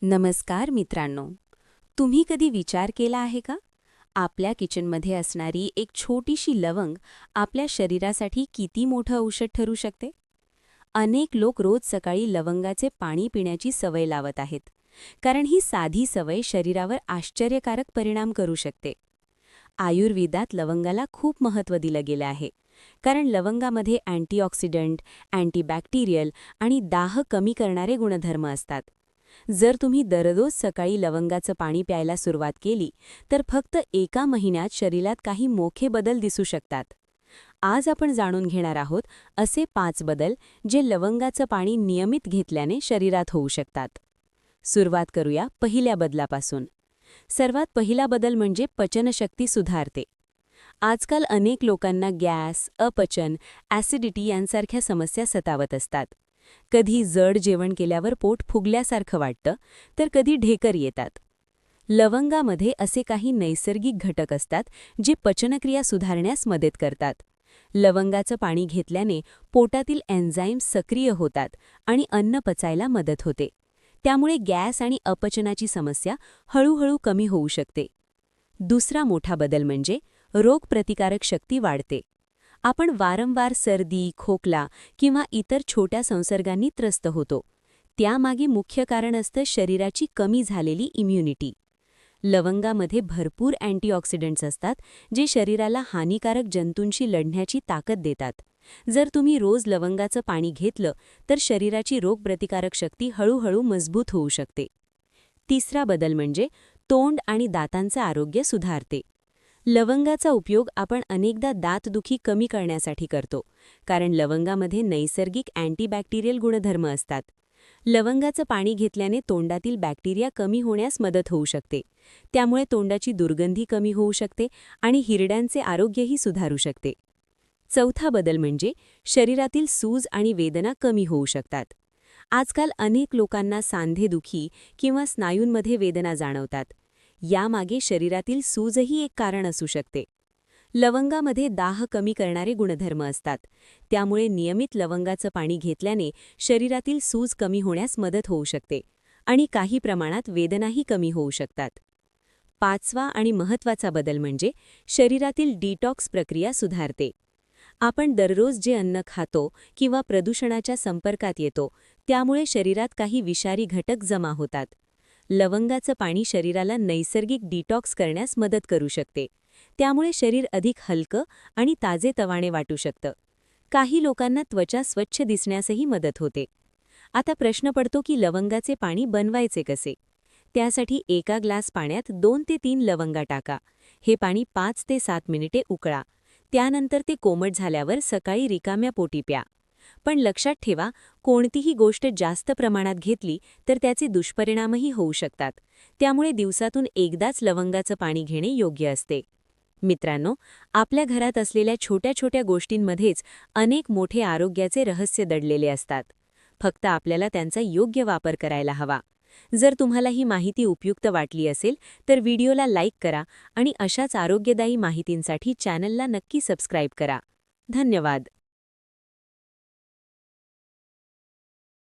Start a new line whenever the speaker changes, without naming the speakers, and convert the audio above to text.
नमस्कार मित्रांनो. तुम्ही कधी विचार केला आहे का? आपल्या किचनमध्ये असणारी एक छोटीशी लवंग आपल्या शरीरासाठी किती मोठं औषध ठरू शकते? अनेक लोक रोज सकाळी लवंगाचे पाणी पिण्याची सवय लावत आहेत, कारण ही साधी सवय शरीरावर आश्चर्यकारक परिणाम करू शकते. आयुर्वेदात लवंगाला खूप महत्त्व दिलं गेलं आहे, कारण लवंगामध्ये अँटीऑक्सिडंट, अँटीबॅक्टेरियल आणि दाह कमी करणारे गुणधर्म असतात. जर तुम्ही दररोज सकाळी लवंगाचं पाणी प्यायला सुरुवात केली तर फक्त एका महिन्यात शरीरात काही मोठे बदल दिसू शकतात. आज आपण जाणून घेणार आहोत असे 5 बदल जे लवंगाचं पाणी नियमित घेतल्याने शरीरात होऊ शकतात. सुरुवात करूया पहिल्या बदलापासून. सर्वात पहिला बदल म्हणजे पचनशक्ती सुधारते. आजकाल अनेक लोकांना गॅस, अपचन, ॲसिडिटी यांसारख्या समस्या सतावत असतात. कधी जड जेवण केल्यावर पोट फुगल्यासारखं वाटतं, तर कधी ढेकर येतात. लवंगामध्ये असे काही नैसर्गिक घटक असतात जे पचनक्रिया सुधारण्यास मदत करतात. लवंगाचं पाणी घेतल्याने पोटातील एन्झाईम्स सक्रिय होतात आणि अन्न पचायला मदत होते. त्यामुळे गॅस आणि अपचनाची समस्या हळूहळू कमी होऊ शकते. दुसरा मोठा बदल म्हणजे रोगप्रतिकारक शक्ती वाढते. आपण वारंवार सर्दी, खोकला किंवा इतर छोट्या संसर्गांनी त्रस्त होतो. त्यामागे मुख्य कारण असतं शरीराची कमी झालेली इम्युनिटी. लवंगामध्ये भरपूर अँटीऑक्सिडंट्स असतात जे शरीराला हानिकारक जंतूंशी लढण्याची ताकद देतात. जर तुम्ही रोज लवंगाचं पाणी घेतलं तर शरीराची रोगप्रतिकारक शक्ती हळूहळू मजबूत होऊ शकते. तिसरा बदल म्हणजे तोंड आणि दातांचं आरोग्य सुधारते. लवंगाचा उपयोग आपण अनेकदा दातदुखी कमी करण्यासाठी करतो, कारण लवंगामध्ये नैसर्गिक अँटीबॅक्टेरियल गुणधर्म असतात. लवंगाचं पाणी घेतल्याने तोंडातील बॅक्टेरिया कमी होण्यास मदत होऊ शकते. त्यामुळे तोंडाची दुर्गंधी कमी होऊ शकते आणि हिरड्यांचे आरोग्यही सुधारू शकते. चौथा बदल म्हणजे शरीरातील सूज आणि वेदना कमी होऊ शकतात. आजकाल अनेक लोकांना सांधेदुखी किंवा स्नायूंमध्ये वेदना जाणवतात. यामागे शरीरातील सूजही एक कारण असू शकते. लवंगामध्ये दाह कमी करणारे गुणधर्म असतात. त्यामुळे नियमित लवंगाचं पाणी घेतल्याने शरीरातील सूज कमी होण्यास मदत होऊ शकते आणि काही प्रमाणात वेदनाही कमी होऊ शकतात. पाचवा आणि महत्त्वाचा बदल म्हणजे शरीरातील डिटॉक्स प्रक्रिया सुधारते. आपण दररोज जे अन्न खातो किंवा प्रदूषणाच्या संपर्कात येतो, त्यामुळे शरीरात काही विषारी घटक जमा होतात. लवंगाचं पाणी शरीराला नैसर्गिक डिटॉक्स करण्यास मदत करू शकते. त्यामुळे शरीर अधिक हलकं आणि ताजेतवाने वाटू शकतं. काही लोकांना त्वचा स्वच्छ दिसण्यासही मदत होते. आता प्रश्न पडतो की लवंगाचे पाणी बनवायचे कसे? त्यासाठी एका ग्लास पाण्यात 2 ते 3 लवंगा टाका. हे पाणी 5 ते 7 मिनिटे उकळा. त्यानंतर ते कोमट झाल्यावर सकाळी रिकाम्या पोटी प्या. पण लक्षात ठेवा, कोणतीही गोष्ट जास्त प्रमाणात घेतली तर त्याचे दुष्परिणामही होऊ शकतात. त्यामुळे दिवसातून एकदाच लवंगाचं पाणी घेणे योग्य असते. मित्रांनो, आपल्या घरात असलेल्या छोट्या छोट्या गोष्टींमध्येच अनेक मोठे आरोग्याचे रहस्य दडलेले असतात. फक्त आपल्याला त्यांचा योग्य वापर करायला हवा. जर तुम्हाला ही माहिती उपयुक्त वाटली असेल तर व्हिडिओला लाईक करा आणि अशाच आरोग्यदायी माहितींसाठी चॅनलला नक्की सबस्क्राईब करा. धन्यवाद.